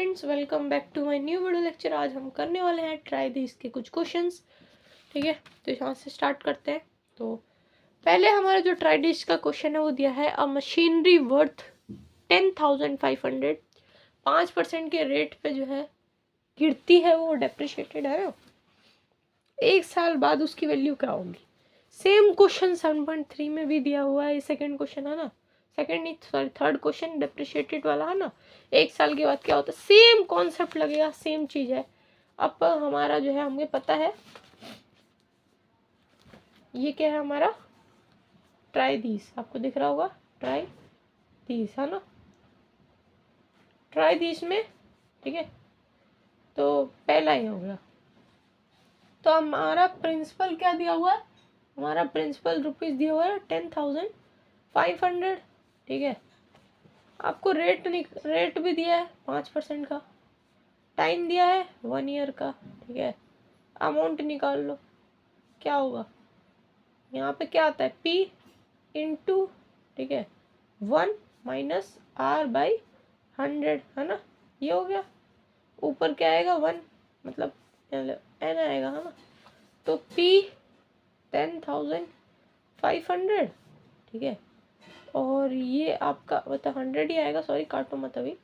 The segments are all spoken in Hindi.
Friends, welcome back to my new video lecture. आज हम करने वाले हैं ट्राई दिस के कुछ क्वेश्चंस। ठीक है, तो यहाँ से स्टार्ट करते हैं। तो पहले हमारा जो ट्राई दिस का क्वेश्चन है वो दिया है अ मशीनरी वर्थ 10,500 5% के रेट पे जो है गिरती है, वो डेप्रिशिएटेड है। एक साल बाद उसकी वैल्यू क्या होगी। सेम क्वेश्चन 7.3 में भी दिया हुआ है। ये सेकेंड क्वेश्चन है ना, सेकेंड नहीं सॉरी थर्ड क्वेश्चन डेप्रिशिएटेड वाला है ना। एक साल के बाद क्या होता है, सेम कॉन्सेप्ट लगेगा, सेम चीज है। अब हमारा जो है हमें पता है ये क्या है हमारा ट्राई दीस, आपको दिख रहा होगा ट्राई दीस है ना, ट्राई दीस में। ठीक है, तो पहला ही हो गया। तो हमारा प्रिंसिपल क्या दिया हुआ है, हमारा प्रिंसिपल रुपीज दिया हुआ है 10,500। ठीक है, आपको रेट भी दिया है 5% का, टाइम दिया है 1 ईयर का। ठीक है, अमाउंट निकाल लो क्या होगा। यहाँ पे क्या आता है P इंटू, ठीक है, 1 माइनस R बाई 100 है ना, ये हो गया। ऊपर क्या आएगा 1 मतलब N आएगा है ना। तो P 10,500। ठीक है, और ये आपका मतलब 100 ही आएगा, सॉरी काटो मत अभी,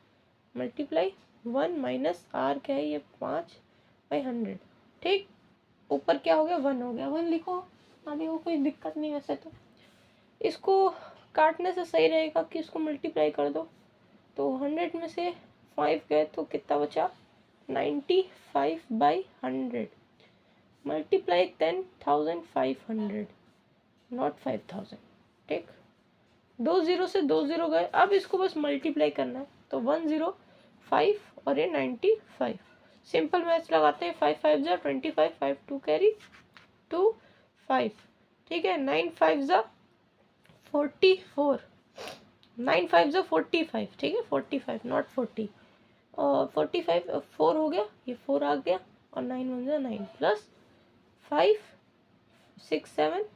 मल्टीप्लाई 1 माइनस R क्या है ये 5/100। ठीक, ऊपर क्या हो गया 1 हो गया, 1 लिखो। अभी वो कोई दिक्कत नहीं, वैसे तो इसको काटने से सही रहेगा कि इसको मल्टीप्लाई कर दो। तो 100 में से 5 गए तो कितना बचा 95/100 मल्टीप्लाई 10,500 नॉट 5,000। ठीक, 2 जीरो से 2 जीरो गए, अब इसको बस मल्टीप्लाई करना है। तो 105 और ये 95, सिंपल मैथ्स लगाते हैं। 5 5 जा 25, 5 2 कैरी 2 5। ठीक है, 9 5 जा 44, 9 5 जा 45। ठीक है, 45 नॉट 40, और 45 4 हो गया, ये 4 आ गया, और 9 1 जा 9 प्लस 5 6 7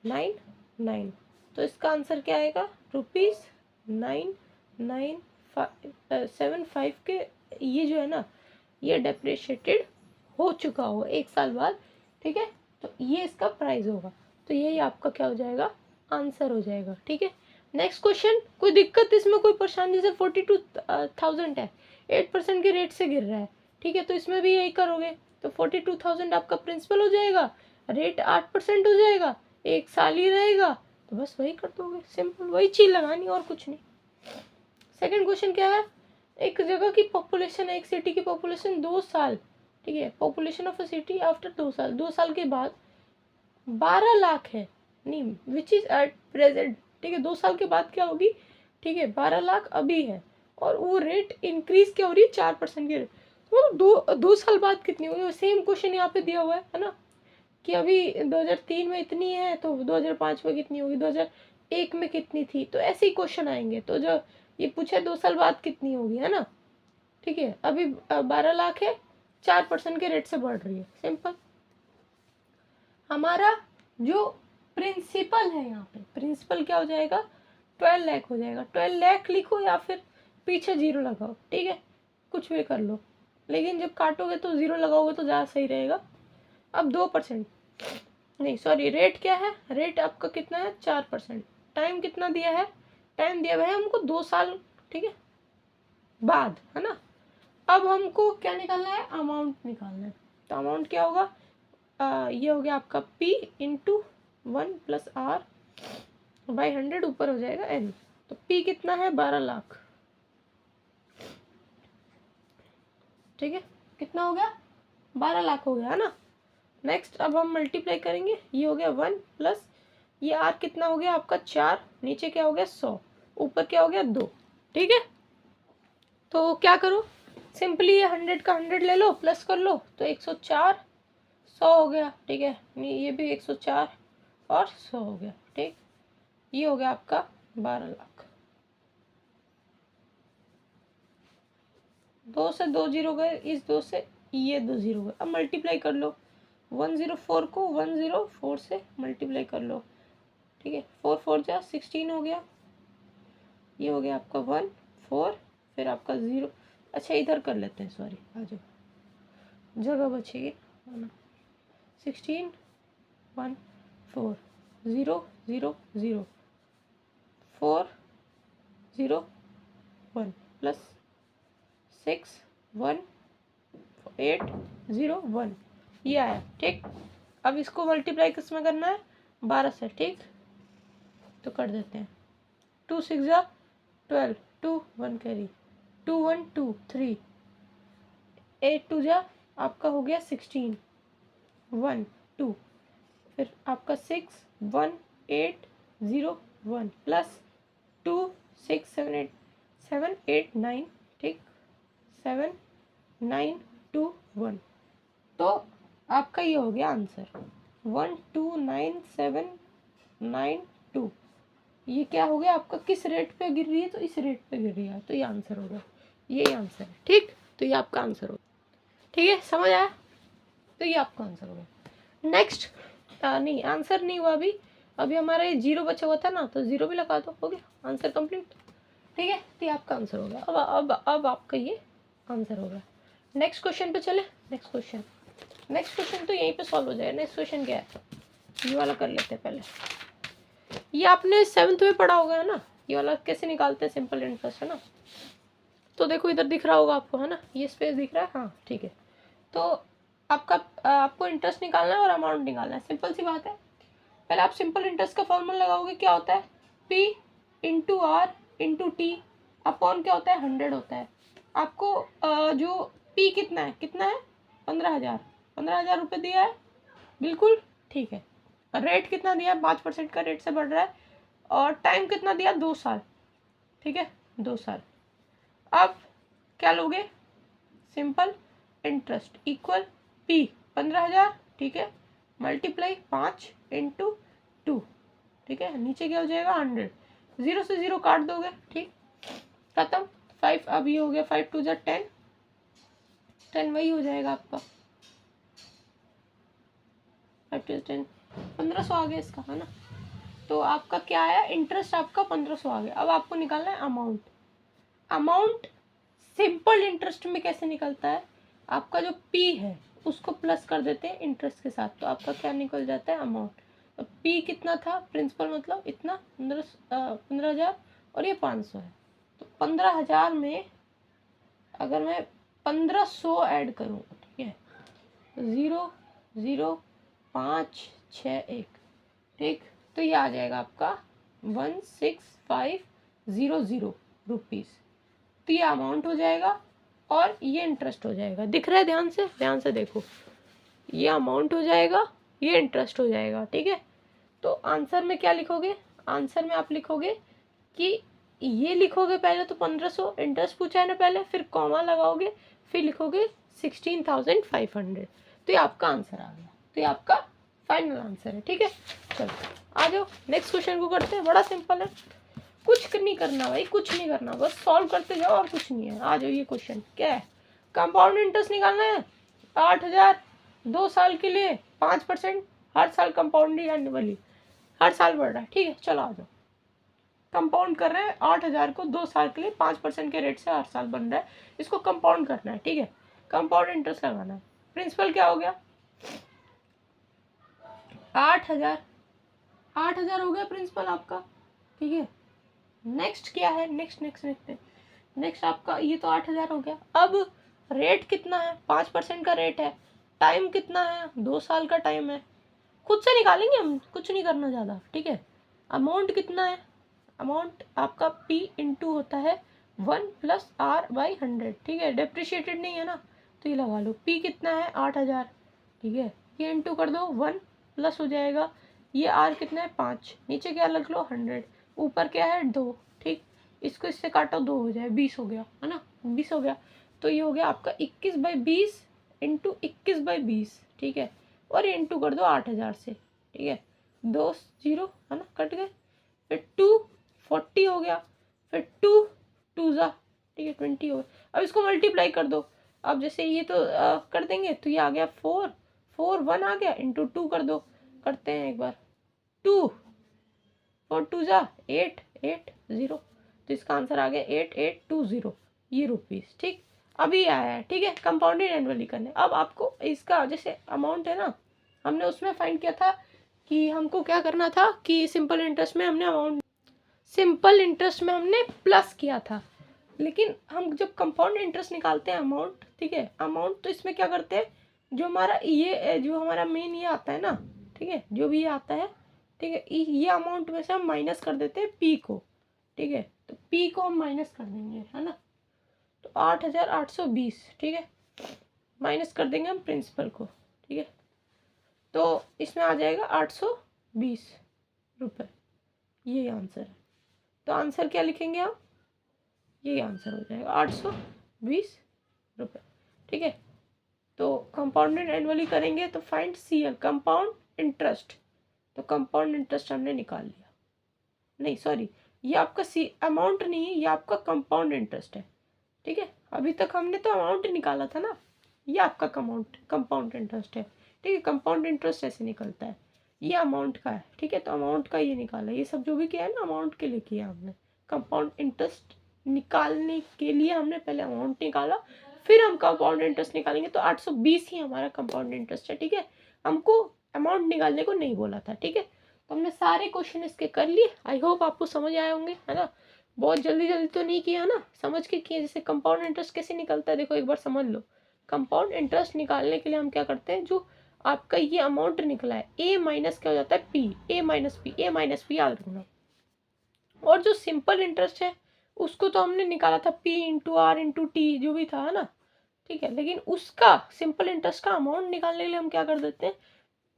9 9। तो इसका आंसर क्या आएगा ₹9,975 के। ये जो है ना, ये डेप्रिशिएटेड हो चुका होगा एक साल बाद। ठीक है, तो ये इसका प्राइस होगा। तो यही आपका क्या हो जाएगा, आंसर हो जाएगा। ठीक है, नेक्स्ट क्वेश्चन। कोई दिक्कत इसमें, कोई परेशानी, जैसे 42,000 है, 8% के रेट से गिर रहा है। ठीक है, तो इसमें भी यही करोगे। तो 42,000 आपका प्रिंसिपल हो जाएगा, रेट 8% हो जाएगा, एक साल ही रहेगा, तो बस वही कर दोगे। सिंपल, वही चीज लगानी और कुछ नहीं। सेकंड क्वेश्चन क्या है, एक जगह की पॉपुलेशन है, एक सिटी की पॉपुलेशन 2 साल, ठीक है, population of a city after 2 साल, 2 साल के बाद 12 लाख है, नहीं विच इज एट प्रेजेंट। ठीक है, 2 साल के बाद क्या होगी, ठीक है 12 लाख अभी है, और वो रेट इंक्रीज क्या हो रही है 4% की। तो दो साल बाद कितनी होगी। सेम क्वेश्चन यहाँ पे दिया हुआ है ना, कि अभी 2003 में इतनी है तो 2005 में कितनी होगी, 2001 में कितनी थी। तो ऐसे ही क्वेश्चन आएंगे। तो जो ये पूछे 2 साल बाद कितनी होगी है ना। ठीक है, अभी 12 लाख है, 4% के रेट से बढ़ रही है। सिंपल। हमारा जो प्रिंसिपल है, यहाँ पे प्रिंसिपल क्या हो जाएगा 12 लाख हो जाएगा। 12 लाख लिखो या फिर पीछे 0 लगाओ, ठीक है, कुछ भी कर लो, लेकिन जब काटोगे तो 0 लगाओगे तो ज़्यादा सही रहेगा। अब 2% नहीं सॉरी, रेट क्या है, रेट आपका कितना है 4%। टाइम कितना दिया है, टाइम दिया हुआ है हमको 2 साल, ठीक है, बाद है ना। अब हमको क्या निकालना है, अमाउंट निकालना है। तो अमाउंट क्या होगा, ये हो गया आपका P into 1 plus R by 100, ऊपर हो जाएगा N। तो P कितना है 12 लाख। ठीक है, कितना हो गया 12 लाख हो गया है ना। नेक्स्ट अब हम मल्टीप्लाई करेंगे, ये हो गया 1 प्लस ये R कितना हो गया आपका 4, नीचे क्या हो गया 100, ऊपर क्या हो गया 2। ठीक है, तो क्या करो, सिंपली ये 100 का 100 ले लो, प्लस कर लो, तो 104 100 हो गया। ठीक है, ये भी 104 और 100 हो गया। ठीक, ये हो गया आपका 12 लाख। 2 से 2 जीरो गए, इस 2 से ये 2 जीरो गए। अब मल्टीप्लाई कर लो, 104 को 104 से मल्टीप्लाई कर लो। ठीक है, 4 4 जा 16 हो गया, ये हो गया आपका 1 4, फिर आपका 0 अच्छा इधर कर लेते हैं, सॉरी, आ जाओ, जगह बचेगी ना। 16 1 4 0 0 0 4 0 1 प्लस 6 1 8 0 1, ये आया। ठीक, अब इसको मल्टीप्लाई किस में करना है, 12 से। ठीक, तो कर देते हैं। 2 6 जा 12, 2 1 कैरी, 2 1 2 3, 8 2 जा आपका हो गया 16, 1 2, फिर आपका 6 1 8 0 1 प्लस 2 6 7 8 9, ठीक, 7 9 2 1, तो आपका ये हो गया आंसर 1 2 9 7 9 2। ये क्या हो गया आपका, किस रेट पे गिर रही है, तो इस रेट पे गिर रही है, तो ये आंसर होगा, ये आंसर है। ठीक, तो ये आपका आंसर होगा। ठीक है, समझ आया, तो ये आपका आंसर होगा। नेक्स्ट, नहीं आंसर नहीं हुआ अभी हमारा ये 0 बचा हुआ था ना, तो 0 भी लगा दो, हो गया आंसर कंप्लीट। ठीक है, तो ये आपका आंसर होगा। अब आपका ये आंसर होगा। नेक्स्ट क्वेश्चन पे चले। नेक्स्ट क्वेश्चन तो यहीं पे सॉल्व हो जाएगा। नेक्स्ट क्वेश्चन क्या है, ये वाला कर लेते हैं पहले। ये आपने 7th में पढ़ा होगा, है ना, ये वाला कैसे निकालते हैं, सिंपल इंटरेस्ट, है ना। तो देखो इधर दिख रहा होगा आपको, है ना, ये स्पेस दिख रहा है, हाँ ठीक है। तो आपको इंटरेस्ट निकालना है और अमाउंट निकालना है, सिंपल सी बात है। पहले आप सिंपल इंटरेस्ट का फॉर्मूला लगाओगे, क्या होता है, P into r into t upon क्या होता है, 100 होता है। आपको जो P कितना है 15,000 रुपये दिया है, बिल्कुल ठीक है। रेट कितना दिया है, 5% का रेट से बढ़ रहा है, और टाइम कितना दिया, 2 साल, ठीक है, 2 साल। अब क्या लोगे, सिंपल इंटरेस्ट इक्वल P 15,000, ठीक है, मल्टीप्लाई 5 इंटू 2, ठीक है, नीचे क्या हो जाएगा 100, 0 से 0 काट दोगे, ठीक, खत्म। 5, अब ये हो गया 5 2 10, 10 वही हो जाएगा आपका, 5 2 10, 1500 आ गया इसका, है ना। तो आपका क्या आया, इंटरेस्ट आपका 1500 आ गया। अब आपको निकालना है अमाउंट सिंपल इंटरेस्ट में कैसे निकलता है, आपका जो P है उसको प्लस कर देते हैं इंटरेस्ट के साथ, तो आपका क्या निकल जाता है, अमाउंट। तो P कितना था, प्रिंसिपल मतलब इतना 15,000, और ये 500 है, तो 15,000 में अगर मैं 1500 ऐड करूँ, ठीक है, 0 0 5 6 1, ठीक, तो ये आ जाएगा आपका 16,500 रुपीज़। तो ये अमाउंट हो जाएगा और ये इंटरेस्ट हो जाएगा। दिख रहा है, ध्यान से देखो, ये अमाउंट हो जाएगा, ये इंटरेस्ट हो जाएगा, ठीक है। तो आंसर में क्या लिखोगे, आंसर में आप लिखोगे कि ये लिखोगे पहले तो 1500 इंटरेस्ट पूछा है ना पहले, फिर कॉमा लगाओगे, फिर लिखोगे 16,500, तो ये आपका आंसर आ गया। तो ये आपका फाइनल आंसर है, ठीक है। चलो आ जाओ, नेक्स्ट क्वेश्चन को करते हैं, बड़ा सिंपल है, कुछ नहीं करना भाई, कुछ नहीं करना, बस सॉल्व करते जाओ और कुछ नहीं है। आ जाओ, ये क्वेश्चन क्या है, कंपाउंड इंटरेस्ट निकालना है, 8,000 2 साल के लिए 5%, हर साल कंपाउंड एनुअली, हर साल बढ़ रहा है, ठीक है। चलो आ जाओ, कंपाउंड कर रहे हैं 8,000 को 2 साल के लिए 5% के रेट से हर साल बन रहा है, इसको कंपाउंड करना है, ठीक है, कंपाउंड इंटरेस्ट लगाना है। प्रिंसिपल क्या हो गया, 8,000 हो गया प्रिंसिपल आपका, ठीक है। नेक्स्ट क्या है, नेक्स्ट आपका ये तो 8,000 हो गया। अब रेट कितना है, 5% का रेट है, टाइम कितना है, 2 साल का टाइम है, खुद से निकालेंगे हम, कुछ नहीं करना ज़्यादा, ठीक है। अमाउंट कितना है, अमाउंट आपका P इंटू होता है 1 प्लस R/100, ठीक है, डेप्रिशिएटेड नहीं है ना, तो ये लगा लो। P कितना है 8,000, ठीक है, ये इंटू कर दो 1 प्लस हो जाएगा, ये R कितना है 5, नीचे क्या लग लो 100, ऊपर क्या है 2, ठीक, इसको इससे काटो 2 हो जाए 20 हो गया, है ना, 20 हो गया। तो ये हो गया आपका 21/20 इंटू 21/20, ठीक है, और ये इंटू कर दो 8,000 से, ठीक है, 2 0 है ना, कट गए, फिर 240 हो गया, फिर 2 2 जा, ठीक है, 20 हो गया। अब इसको मल्टीप्लाई कर दो, अब जैसे ये तो कर देंगे, तो ये आ गया 4 4 1 आ गया, इंटू 2 कर दो, करते हैं एक बार, 2 4 2 जा 8 8 0, तो इसका आंसर आ गया 8820 ये रुपीज़, ठीक। अभी आया है, ठीक है, कंपाउंडेड एनुअली करने। अब आपको इसका जैसे अमाउंट है ना, हमने उसमें फाइंड किया था कि हमको क्या करना था कि सिंपल इंटरेस्ट में हमने प्लस किया था, लेकिन हम जब कंपाउंड इंटरेस्ट निकालते हैं अमाउंट, ठीक है, अमाउंट, तो इसमें क्या करते हैं, जो हमारा ये जो हमारा मेन ये आता है ना, ठीक है, जो भी ये आता है, ठीक है, ये अमाउंट में से हम माइनस कर देते हैं पी को, ठीक है, तो पी को हम माइनस कर देंगे, है ना, तो 8,820, ठीक है, माइनस कर देंगे हम प्रिंसिपल को, ठीक है, तो इसमें आ जाएगा 820 रुपये, ये आंसर है। तो आंसर क्या लिखेंगे आप, ये आंसर हो जाएगा 820 रुपये, ठीक है। तो कंपाउंडेड एनुअली करेंगे तो फाइंड सीएल कंपाउंड इंटरेस्ट, तो कंपाउंड इंटरेस्ट हमने निकाल लिया, नहीं सॉरी, ये आपका सी अमाउंट नहीं है, ये आपका कंपाउंड इंटरेस्ट है, ठीक है, अभी तक हमने तो अमाउंट निकाला था ना, ये आपका कंपाउंड इंटरेस्ट है, ठीक है, कंपाउंड इंटरेस्ट ऐसे निकलता है, ये अमाउंट का है, ठीक है, तो अमाउंट का ये निकाला, ये सब जो भी किया है ना अमाउंट के लिए किया हमने, कंपाउंड इंटरेस्ट निकालने के लिए हमने पहले अमाउंट निकाला, फिर हम कंपाउंड इंटरेस्ट निकालेंगे, तो 820 ही हमारा कंपाउंड इंटरेस्ट है, ठीक है, हमको अमाउंट निकालने को नहीं बोला था, ठीक है। तो हमने सारे क्वेश्चन इसके कर लिए, आई होप आपको समझ आए होंगे, है ना, बहुत जल्दी जल्दी तो नहीं किया ना, समझ के किया, जैसे कंपाउंड इंटरेस्ट कैसे निकलता है, देखो एक बार समझ लो, कंपाउंड इंटरेस्ट निकालने के लिए हम क्या करते हैं, जो आपका ये अमाउंट निकला है, ए माइनस क्या हो जाता है पी, ए माइनस पी याद रखना, और जो सिंपल इंटरेस्ट है उसको तो हमने निकाला था p into r into t, जो भी था, है ना, ठीक है, लेकिन उसका सिंपल इंटरेस्ट का अमाउंट निकालने के लिए हम क्या कर देते हैं,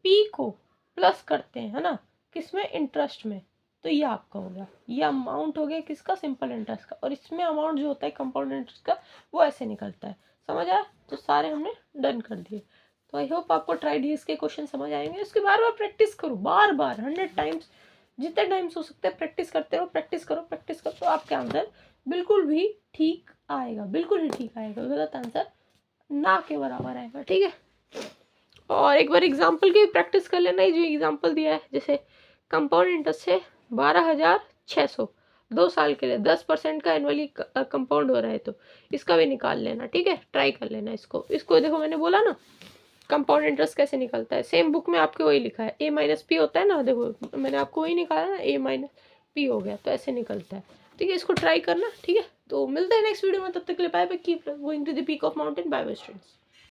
पी को प्लस करते हैं, है ना, किसमें, इंटरेस्ट में, तो ये आपका हो गया, ये अमाउंट हो गया किसका, सिंपल इंटरेस्ट का, और इसमें अमाउंट जो होता है कंपाउंड इंटरेस्ट का वो ऐसे निकलता है, समझ आया, तो सारे हमने डन कर दिए। तो आई होप आपको ट्राई डीएस के क्वेश्चन समझ आएंगे, उसके बार बार प्रैक्टिस करो, बार बार 100 टाइम्स, जितने टाइम्स हो सकते हैं प्रैक्टिस करते रहो, प्रैक्टिस करो, तो आपके आंसर बिल्कुल भी ठीक आएगा, बिल्कुल ही ठीक आएगा, गलत आंसर ना के बराबर आएगा, ठीक है। और एक बार एग्जाम्पल की प्रैक्टिस कर लेना, जो एग्जाम्पल दिया है, जैसे कंपाउंड इंटरेस्ट है 12,600 2 साल के लिए, 10% का एनुअली कंपाउंड हो रहा है, तो इसका भी निकाल लेना, ठीक है, ट्राई कर लेना इसको देखो मैंने बोला ना कंपाउंड इंटरेस्ट कैसे निकलता है, सेम बुक में आपके वही लिखा है, ए माइनस पी होता है ना, देखो मैंने आपको वही निकाला ना, ए माइनस पी हो गया, तो ऐसे निकलता है, ठीक है, इसको ट्राई करना, ठीक है। तो मिलते हैं नेक्स्ट वीडियो में, तब तक के लिए bye bye, keep going to the peak of mountain, bye bye students.